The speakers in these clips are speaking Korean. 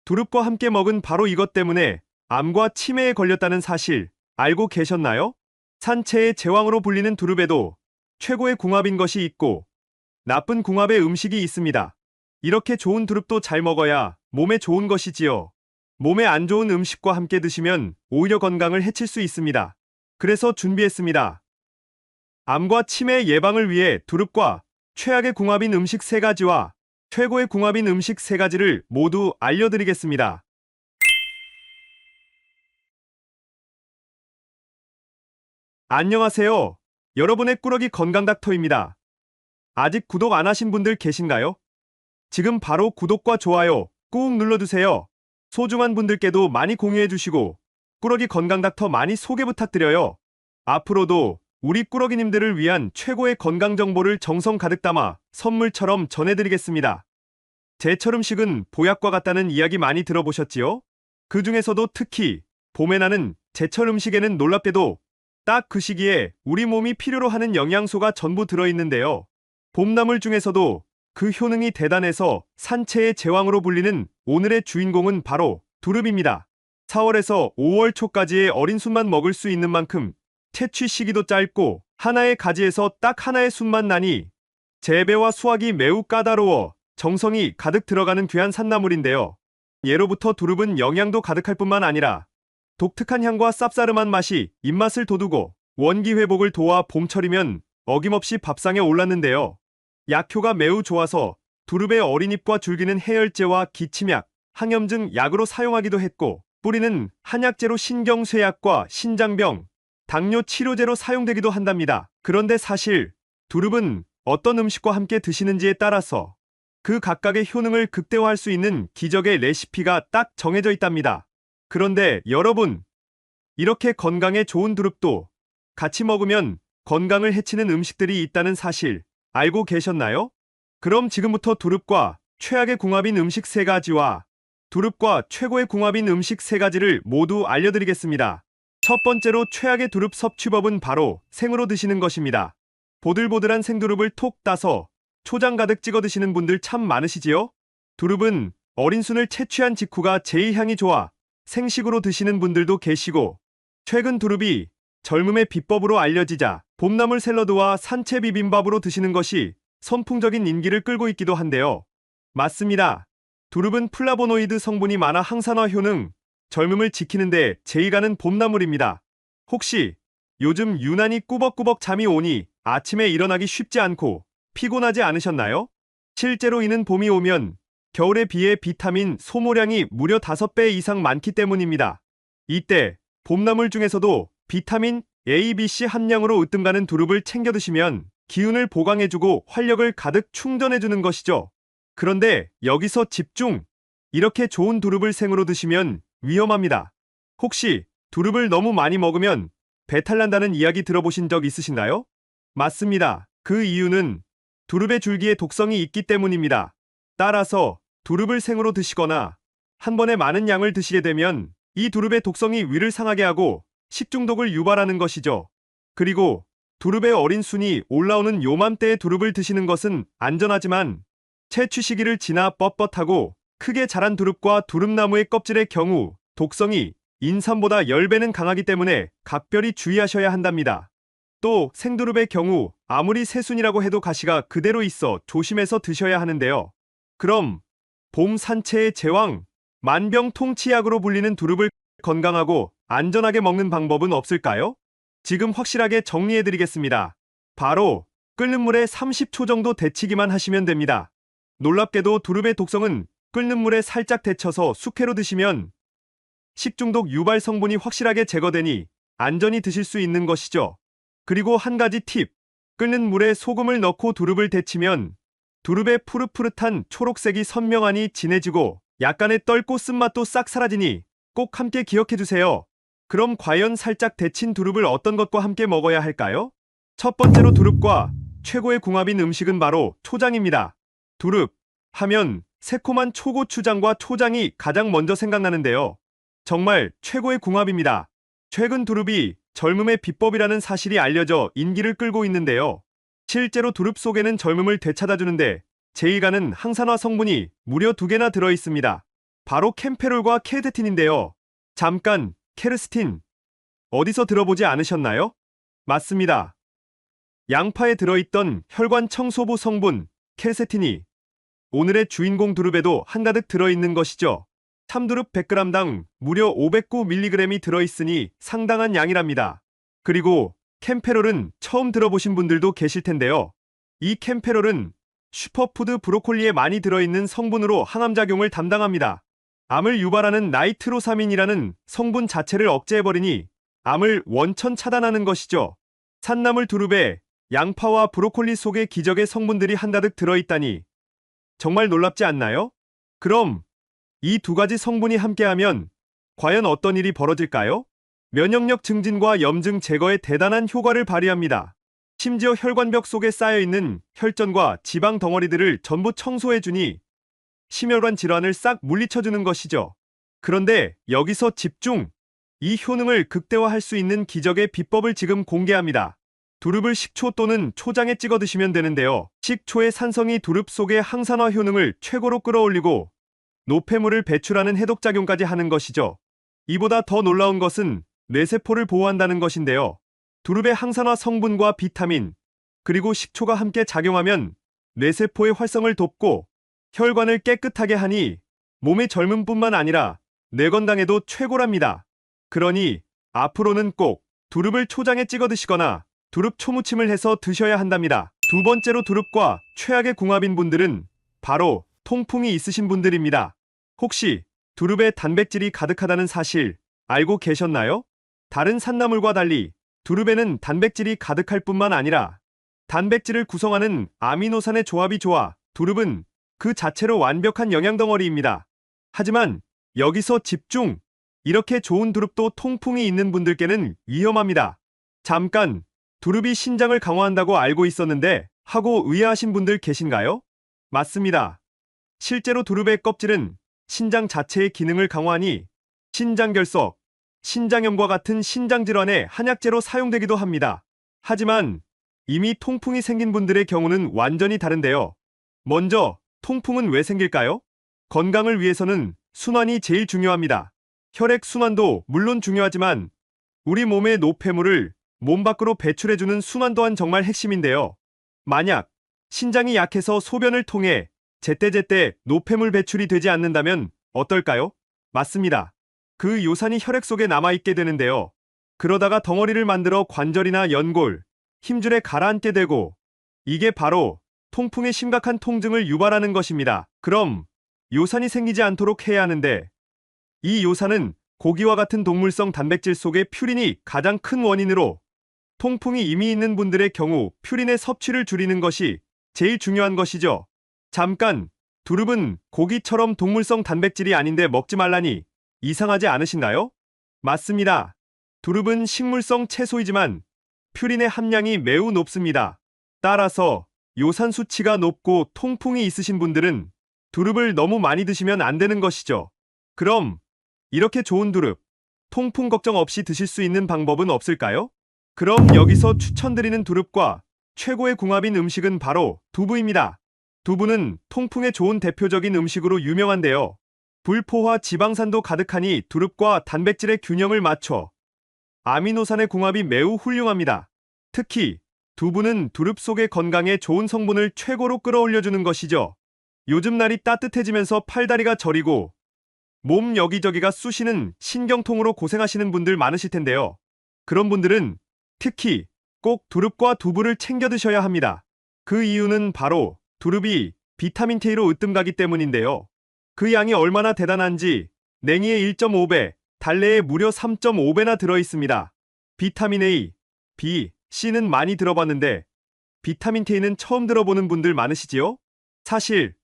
두릅과 함께 먹은 바로 이것 때문에 암과 치매에 걸렸다는 사실 알고 계셨나요? 산채의 제왕으로 불리는 두릅에도 최고의 궁합인 것이 있고 나쁜 궁합의 음식이 있습니다. 이렇게 좋은 두릅도 잘 먹어야 몸에 좋은 것이지요. 몸에 안 좋은 음식과 함께 드시면 오히려 건강을 해칠 수 있습니다. 그래서 준비했습니다. 암과 치매 예방을 위해 두릅과 최악의 궁합인 음식 3가지와 최고의 궁합인 음식 3가지를 모두 알려드리겠습니다. 안녕하세요. 여러분의 꾸러기 건강닥터입니다. 아직 구독 안 하신 분들 계신가요? 지금 바로 구독과 좋아요 꾹 눌러주세요. 소중한 분들께도 많이 공유해주시고 꾸러기 건강닥터 많이 소개 부탁드려요. 앞으로도 우리 꾸러기님들을 위한 최고의 건강 정보를 정성 가득 담아 선물처럼 전해드리겠습니다. 제철 음식은 보약과 같다는 이야기 많이 들어보셨지요? 그 중에서도 특히 봄에 나는 제철 음식에는 놀랍게도 딱 그 시기에 우리 몸이 필요로 하는 영양소가 전부 들어있는데요. 봄나물 중에서도 그 효능이 대단해서 산채의 제왕으로 불리는 오늘의 주인공은 바로 두릅입니다. 4월에서 5월 초까지의 어린 순만 먹을 수 있는 만큼 채취 시기도 짧고 하나의 가지에서 딱 하나의 순만 나니 재배와 수확이 매우 까다로워 정성이 가득 들어가는 귀한 산나물인데요. 예로부터 두릅은 영양도 가득할 뿐만 아니라 독특한 향과 쌉싸름한 맛이 입맛을 돋우고 원기 회복을 도와 봄철이면 어김없이 밥상에 올랐는데요. 약효가 매우 좋아서 두릅의 어린 잎과 줄기는 해열제와 기침약, 항염증 약으로 사용하기도 했고 뿌리는 한약재로 신경쇠약과 신장병, 당뇨 치료제로 사용되기도 한답니다. 그런데 사실 두릅은 어떤 음식과 함께 드시는지에 따라서 그 각각의 효능을 극대화할 수 있는 기적의 레시피가 딱 정해져 있답니다. 그런데 여러분, 이렇게 건강에 좋은 두릅도 같이 먹으면 건강을 해치는 음식들이 있다는 사실 알고 계셨나요? 그럼 지금부터 두릅과 최악의 궁합인 음식 3가지와 두릅과 최고의 궁합인 음식 3가지를 모두 알려드리겠습니다. 첫 번째로 최악의 두릅 섭취법은 바로 생으로 드시는 것입니다. 보들보들한 생두릅을 톡 따서 초장 가득 찍어 드시는 분들 참 많으시지요? 두릅은 어린 순을 채취한 직후가 제일 향이 좋아 생식으로 드시는 분들도 계시고 최근 두릅이 젊음의 비법으로 알려지자 봄나물 샐러드와 산채 비빔밥으로 드시는 것이 선풍적인 인기를 끌고 있기도 한데요. 맞습니다. 두릅은 플라보노이드 성분이 많아 항산화 효능, 젊음을 지키는데 제일 가는 봄나물입니다. 혹시 요즘 유난히 꾸벅꾸벅 잠이 오니 아침에 일어나기 쉽지 않고 피곤하지 않으셨나요? 실제로 이는 봄이 오면 겨울에 비해 비타민 소모량이 무려 5배 이상 많기 때문입니다. 이때 봄나물 중에서도 비타민 A, B, C 함량으로 으뜸가는 두릅을 챙겨 드시면 기운을 보강해주고 활력을 가득 충전해주는 것이죠. 그런데 여기서 집중! 이렇게 좋은 두릅을 생으로 드시면 위험합니다. 혹시 두릅을 너무 많이 먹으면 배탈 난다는 이야기 들어보신 적 있으신가요? 맞습니다. 그 이유는 두릅의 줄기에 독성이 있기 때문입니다. 따라서 두릅을 생으로 드시거나 한 번에 많은 양을 드시게 되면 이 두릅의 독성이 위를 상하게 하고 식중독을 유발하는 것이죠. 그리고 두릅의 어린 순이 올라오는 요맘때에 두릅을 드시는 것은 안전하지만 채취 시기를 지나 뻣뻣하고 크게 자란 두릅과 두릅나무의 껍질의 경우 독성이 인삼보다 10배는 강하기 때문에 각별히 주의하셔야 한답니다. 또 생두릅의 경우 아무리 새순이라고 해도 가시가 그대로 있어 조심해서 드셔야 하는데요. 그럼 봄 산채의 제왕, 만병통치약으로 불리는 두릅을 건강하고 안전하게 먹는 방법은 없을까요? 지금 확실하게 정리해드리겠습니다. 바로 끓는 물에 30초 정도 데치기만 하시면 됩니다. 놀랍게도 두릅의 독성은 끓는 물에 살짝 데쳐서 숙회로 드시면 식중독 유발 성분이 확실하게 제거되니 안전히 드실 수 있는 것이죠. 그리고 한 가지 팁, 끓는 물에 소금을 넣고 두릅을 데치면 두릅의 푸릇푸릇한 초록색이 선명하니 진해지고 약간의 떫고 쓴맛도 싹 사라지니 꼭 함께 기억해주세요. 그럼 과연 살짝 데친 두릅을 어떤 것과 함께 먹어야 할까요? 첫 번째로 두릅과 최고의 궁합인 음식은 바로 초장입니다. 두릅 하면 새콤한 초고추장과 초장이 가장 먼저 생각나는데요. 정말 최고의 궁합입니다. 최근 두릅이 젊음의 비법이라는 사실이 알려져 인기를 끌고 있는데요. 실제로 두릅 속에는 젊음을 되찾아주는데 제일 가는 항산화 성분이 무려 2개나 들어있습니다. 바로 캠페롤과 케르세틴인데요. 잠깐, 케르세틴. 어디서 들어보지 않으셨나요? 맞습니다. 양파에 들어있던 혈관 청소부 성분, 케르세틴이 오늘의 주인공 두릅에도 한가득 들어있는 것이죠. 참두릅 100g당 무려 509mg이 들어있으니 상당한 양이랍니다. 그리고 캠페롤은 처음 들어보신 분들도 계실 텐데요. 이 캠페롤은 슈퍼푸드 브로콜리에 많이 들어있는 성분으로 항암작용을 담당합니다. 암을 유발하는 나이트로사민이라는 성분 자체를 억제해버리니 암을 원천 차단하는 것이죠. 산나물 두릅에 양파와 브로콜리 속에 기적의 성분들이 한가득 들어있다니 정말 놀랍지 않나요? 그럼 이 두 가지 성분이 함께하면 과연 어떤 일이 벌어질까요? 면역력 증진과 염증 제거에 대단한 효과를 발휘합니다. 심지어 혈관벽 속에 쌓여있는 혈전과 지방 덩어리들을 전부 청소해주니 심혈관 질환을 싹 물리쳐주는 것이죠. 그런데 여기서 집중! 이 효능을 극대화할 수 있는 기적의 비법을 지금 공개합니다. 두릅을 식초 또는 초장에 찍어 드시면 되는데요. 식초의 산성이 두릅 속의 항산화 효능을 최고로 끌어올리고 노폐물을 배출하는 해독작용까지 하는 것이죠. 이보다 더 놀라운 것은 뇌세포를 보호한다는 것인데요. 두릅의 항산화 성분과 비타민, 그리고 식초가 함께 작용하면 뇌세포의 활성을 돕고 혈관을 깨끗하게 하니 몸의 젊음뿐만 아니라 뇌 건강에도 최고랍니다. 그러니 앞으로는 꼭 두릅을 초장에 찍어 드시거나 두릅 초무침을 해서 드셔야 한답니다. 두 번째로 두릅과 최악의 궁합인 분들은 바로 통풍이 있으신 분들입니다. 혹시 두릅에 단백질이 가득하다는 사실 알고 계셨나요? 다른 산나물과 달리 두릅에는 단백질이 가득할 뿐만 아니라 단백질을 구성하는 아미노산의 조합이 좋아 두릅은 그 자체로 완벽한 영양덩어리입니다. 하지만 여기서 집중! 이렇게 좋은 두릅도 통풍이 있는 분들께는 위험합니다. 잠깐, 두릅이 신장을 강화한다고 알고 있었는데 하고 의아하신 분들 계신가요? 맞습니다. 실제로 두릅의 껍질은 신장 자체의 기능을 강화하니 신장결석, 신장염과 같은 신장질환의 한약재로 사용되기도 합니다. 하지만 이미 통풍이 생긴 분들의 경우는 완전히 다른데요. 먼저 통풍은 왜 생길까요? 건강을 위해서는 순환이 제일 중요합니다. 혈액순환도 물론 중요하지만 우리 몸의 노폐물을 몸 밖으로 배출해주는 순환 또한 정말 핵심인데요. 만약 신장이 약해서 소변을 통해 제때제때 노폐물 배출이 되지 않는다면 어떨까요? 맞습니다. 그 요산이 혈액 속에 남아있게 되는데요. 그러다가 덩어리를 만들어 관절이나 연골, 힘줄에 가라앉게 되고 이게 바로 통풍의 심각한 통증을 유발하는 것입니다. 그럼 요산이 생기지 않도록 해야 하는데 이 요산은 고기와 같은 동물성 단백질 속의 퓨린이 가장 큰 원인으로 통풍이 이미 있는 분들의 경우 퓨린의 섭취를 줄이는 것이 제일 중요한 것이죠. 잠깐, 두릅은 고기처럼 동물성 단백질이 아닌데 먹지 말라니 이상하지 않으신가요? 맞습니다. 두릅은 식물성 채소이지만 퓨린의 함량이 매우 높습니다. 따라서 요산 수치가 높고 통풍이 있으신 분들은 두릅을 너무 많이 드시면 안 되는 것이죠. 그럼 이렇게 좋은 두릅, 통풍 걱정 없이 드실 수 있는 방법은 없을까요? 그럼 여기서 추천드리는 두릅과 최고의 궁합인 음식은 바로 두부입니다. 두부는 통풍에 좋은 대표적인 음식으로 유명한데요. 불포화 지방산도 가득하니 두릅과 단백질의 균형을 맞춰 아미노산의 궁합이 매우 훌륭합니다. 특히 두부는 두릅 속의 건강에 좋은 성분을 최고로 끌어올려주는 것이죠. 요즘 날이 따뜻해지면서 팔다리가 저리고 몸 여기저기가 쑤시는 신경통으로 고생하시는 분들 많으실 텐데요. 그런 분들은 특히 꼭 두릅과 두부를 챙겨 드셔야 합니다. 그 이유는 바로 두릅이 비타민 K로 으뜸가기 때문인데요. 그 양이 얼마나 대단한지 냉이의 1.5배, 달래의 무려 3.5배나 들어있습니다. 비타민 A, B, C는 많이 들어봤는데 비타민 K는 처음 들어보는 분들 많으시지요? 사실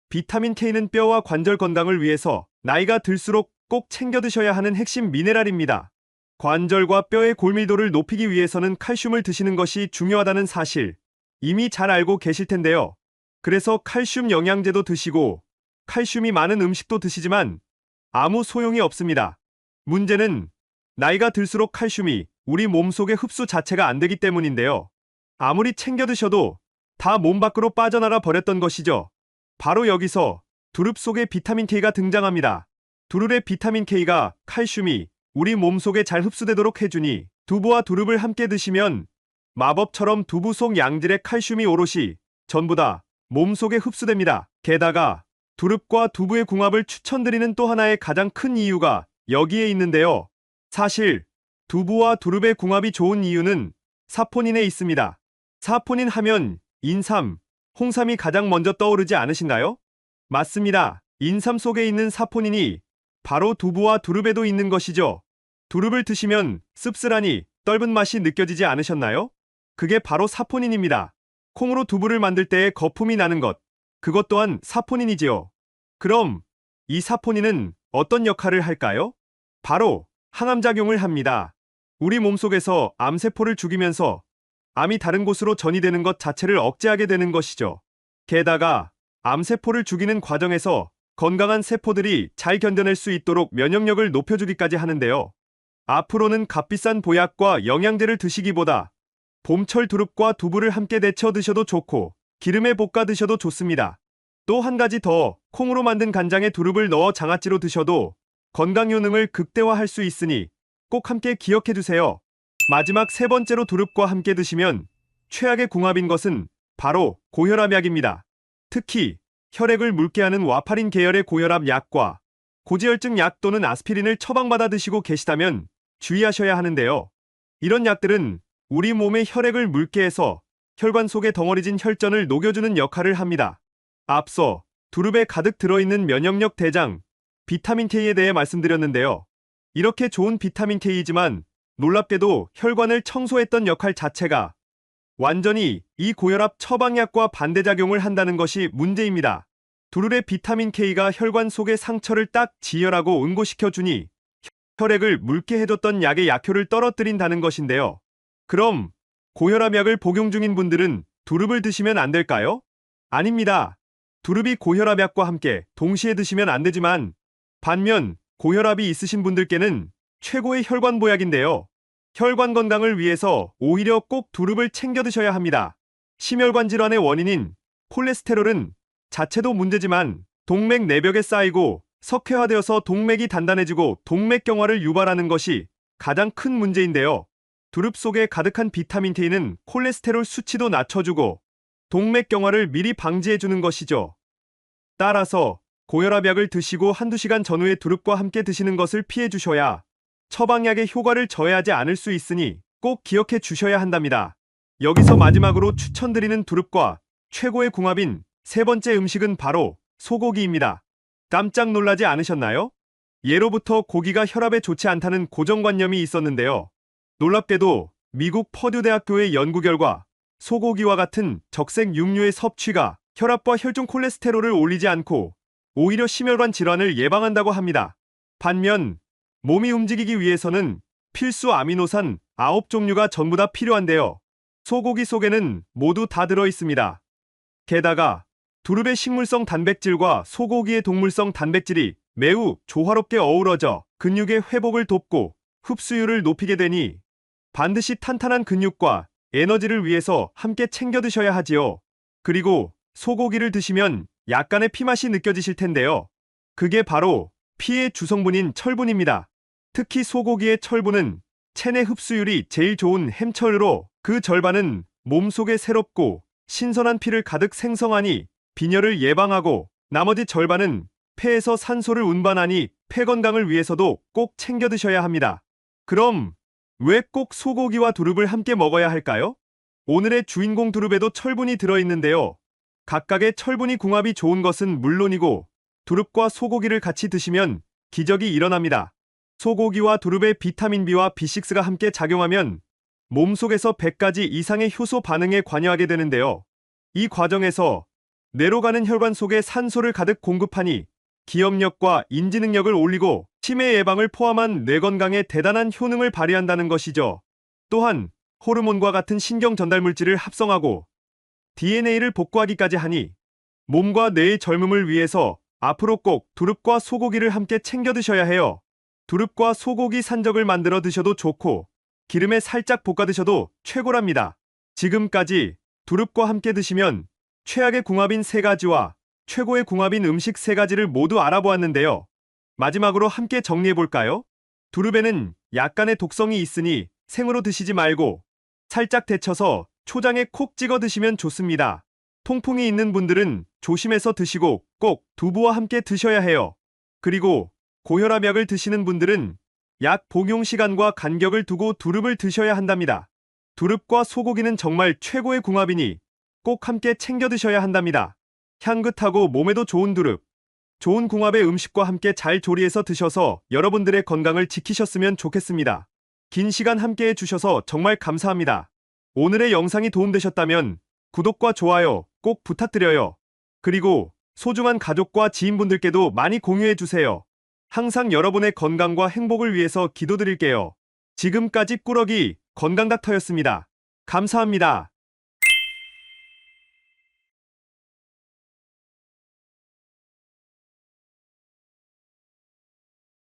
비타민 K는 뼈와 관절 건강을 위해서 나이가 들수록 꼭 챙겨 드셔야 하는 핵심 미네랄입니다. 관절과 뼈의 골밀도를 높이기 위해서는 칼슘을 드시는 것이 중요하다는 사실 이미 잘 알고 계실 텐데요. 그래서 칼슘 영양제도 드시고 칼슘이 많은 음식도 드시지만 아무 소용이 없습니다. 문제는 나이가 들수록 칼슘이 우리 몸속의 흡수 자체가 안 되기 때문인데요. 아무리 챙겨 드셔도 다 몸 밖으로 빠져나가 버렸던 것이죠. 바로 여기서 두릅 속에 비타민 K가 등장합니다. 두릅의 비타민 K가 칼슘이 우리 몸속에 잘 흡수되도록 해주니 두부와 두릅을 함께 드시면 마법처럼 두부 속 양질의 칼슘이 오롯이 전부 다 몸속에 흡수됩니다. 게다가 두릅과 두부의 궁합을 추천드리는 또 하나의 가장 큰 이유가 여기에 있는데요. 사실 두부와 두릅의 궁합이 좋은 이유는 사포닌에 있습니다. 사포닌 하면 인삼, 홍삼이 가장 먼저 떠오르지 않으신가요? 맞습니다. 인삼 속에 있는 사포닌이 바로 두부와 두릅에도 있는 것이죠. 두릅을 드시면 씁쓸하니 떫은 맛이 느껴지지 않으셨나요? 그게 바로 사포닌입니다. 콩으로 두부를 만들 때에 거품이 나는 것, 그것 또한 사포닌이지요. 그럼 이 사포닌은 어떤 역할을 할까요? 바로 항암작용을 합니다. 우리 몸속에서 암세포를 죽이면서 암이 다른 곳으로 전이되는 것 자체를 억제하게 되는 것이죠. 게다가 암세포를 죽이는 과정에서 건강한 세포들이 잘 견뎌낼 수 있도록 면역력을 높여주기까지 하는데요. 앞으로는 값비싼 보약과 영양제를 드시기보다 봄철 두릅과 두부를 함께 데쳐 드셔도 좋고 기름에 볶아 드셔도 좋습니다. 또 한 가지 더, 콩으로 만든 간장에 두릅을 넣어 장아찌로 드셔도 건강 효능을 극대화할 수 있으니 꼭 함께 기억해 두세요. 마지막 세 번째로 두릅과 함께 드시면 최악의 궁합인 것은 바로 고혈압약입니다. 특히 혈액을 묽게 하는 와파린 계열의 고혈압 약과 고지혈증 약 또는 아스피린을 처방받아 드시고 계시다면 주의하셔야 하는데요. 이런 약들은 우리 몸의 혈액을 묽게 해서 혈관 속에 덩어리진 혈전을 녹여주는 역할을 합니다. 앞서 두릅에 가득 들어있는 면역력 대장, 비타민 K에 대해 말씀드렸는데요. 이렇게 좋은 비타민 K이지만 놀랍게도 혈관을 청소했던 역할 자체가 완전히 이 고혈압 처방약과 반대작용을 한다는 것이 문제입니다. 두릅의 비타민 K가 혈관 속의 상처를 딱 지혈하고 응고시켜주니 혈액을 묽게 해줬던 약의 약효를 떨어뜨린다는 것인데요. 그럼 고혈압약을 복용 중인 분들은 두릅을 드시면 안 될까요? 아닙니다. 두릅이 고혈압약과 함께 동시에 드시면 안 되지만 반면 고혈압이 있으신 분들께는 최고의 혈관 보약인데요. 혈관 건강을 위해서 오히려 꼭 두릅을 챙겨 드셔야 합니다. 심혈관 질환의 원인인 콜레스테롤은 자체도 문제지만 동맥 내벽에 쌓이고 석회화되어서 동맥이 단단해지고 동맥경화를 유발하는 것이 가장 큰 문제인데요. 두릅 속에 가득한 비타민 K는 콜레스테롤 수치도 낮춰주고 동맥경화를 미리 방지해주는 것이죠. 따라서 고혈압약을 드시고 한두 시간 전후에 두릅과 함께 드시는 것을 피해 주셔야 처방약의 효과를 저해하지 않을 수 있으니 꼭 기억해 주셔야 한답니다. 여기서 마지막으로 추천드리는 두릅과 최고의 궁합인 세 번째 음식은 바로 소고기입니다. 깜짝 놀라지 않으셨나요? 예로부터 고기가 혈압에 좋지 않다는 고정관념이 있었는데요. 놀랍게도 미국 퍼듀 대학교의 연구 결과 소고기와 같은 적색 육류의 섭취가 혈압과 혈중 콜레스테롤을 올리지 않고 오히려 심혈관 질환을 예방한다고 합니다. 반면 몸이 움직이기 위해서는 필수 아미노산 9종류가 전부 다 필요한데요. 소고기 속에는 모두 다 들어 있습니다. 게다가 두릅의 식물성 단백질과 소고기의 동물성 단백질이 매우 조화롭게 어우러져 근육의 회복을 돕고 흡수율을 높이게 되니 반드시 탄탄한 근육과 에너지를 위해서 함께 챙겨 드셔야 하지요. 그리고 소고기를 드시면 약간의 피맛이 느껴지실 텐데요. 그게 바로 피의 주성분인 철분입니다. 특히 소고기의 철분은 체내 흡수율이 제일 좋은 햄철로 그 절반은 몸속에 새롭고 신선한 피를 가득 생성하니 빈혈을 예방하고 나머지 절반은 폐에서 산소를 운반하니 폐 건강을 위해서도 꼭 챙겨 드셔야 합니다. 그럼 왜 꼭 소고기와 두릅을 함께 먹어야 할까요? 오늘의 주인공 두릅에도 철분이 들어있는데요. 각각의 철분이 궁합이 좋은 것은 물론이고 두릅과 소고기를 같이 드시면 기적이 일어납니다. 소고기와 두릅의 비타민 B와 B6가 함께 작용하면 몸속에서 100가지 이상의 효소 반응에 관여하게 되는데요. 이 과정에서 뇌로 가는 혈관 속에 산소를 가득 공급하니 기억력과 인지 능력을 올리고 치매 예방을 포함한 뇌 건강에 대단한 효능을 발휘한다는 것이죠. 또한 호르몬과 같은 신경 전달 물질을 합성하고 DNA를 복구하기까지 하니 몸과 뇌의 젊음을 위해서 앞으로 꼭 두릅과 소고기를 함께 챙겨 드셔야 해요. 두릅과 소고기 산적을 만들어 드셔도 좋고 기름에 살짝 볶아 드셔도 최고랍니다. 지금까지 두릅과 함께 드시면 최악의 궁합인 세 가지와 최고의 궁합인 음식 세 가지를 모두 알아보았는데요. 마지막으로 함께 정리해볼까요? 두릅에는 약간의 독성이 있으니 생으로 드시지 말고 살짝 데쳐서 초장에 콕 찍어 드시면 좋습니다. 통풍이 있는 분들은 조심해서 드시고 꼭 두부와 함께 드셔야 해요. 그리고 고혈압 약을 드시는 분들은 약 복용 시간과 간격을 두고 두릅을 드셔야 한답니다. 두릅과 소고기는 정말 최고의 궁합이니 꼭 함께 챙겨 드셔야 한답니다. 향긋하고 몸에도 좋은 두릅, 좋은 궁합의 음식과 함께 잘 조리해서 드셔서 여러분들의 건강을 지키셨으면 좋겠습니다. 긴 시간 함께 해주셔서 정말 감사합니다. 오늘의 영상이 도움되셨다면 구독과 좋아요 꼭 부탁드려요. 그리고 소중한 가족과 지인분들께도 많이 공유해주세요. 항상 여러분의 건강과 행복을 위해서 기도드릴게요. 지금까지 꾸러기 건강닥터였습니다. 감사합니다.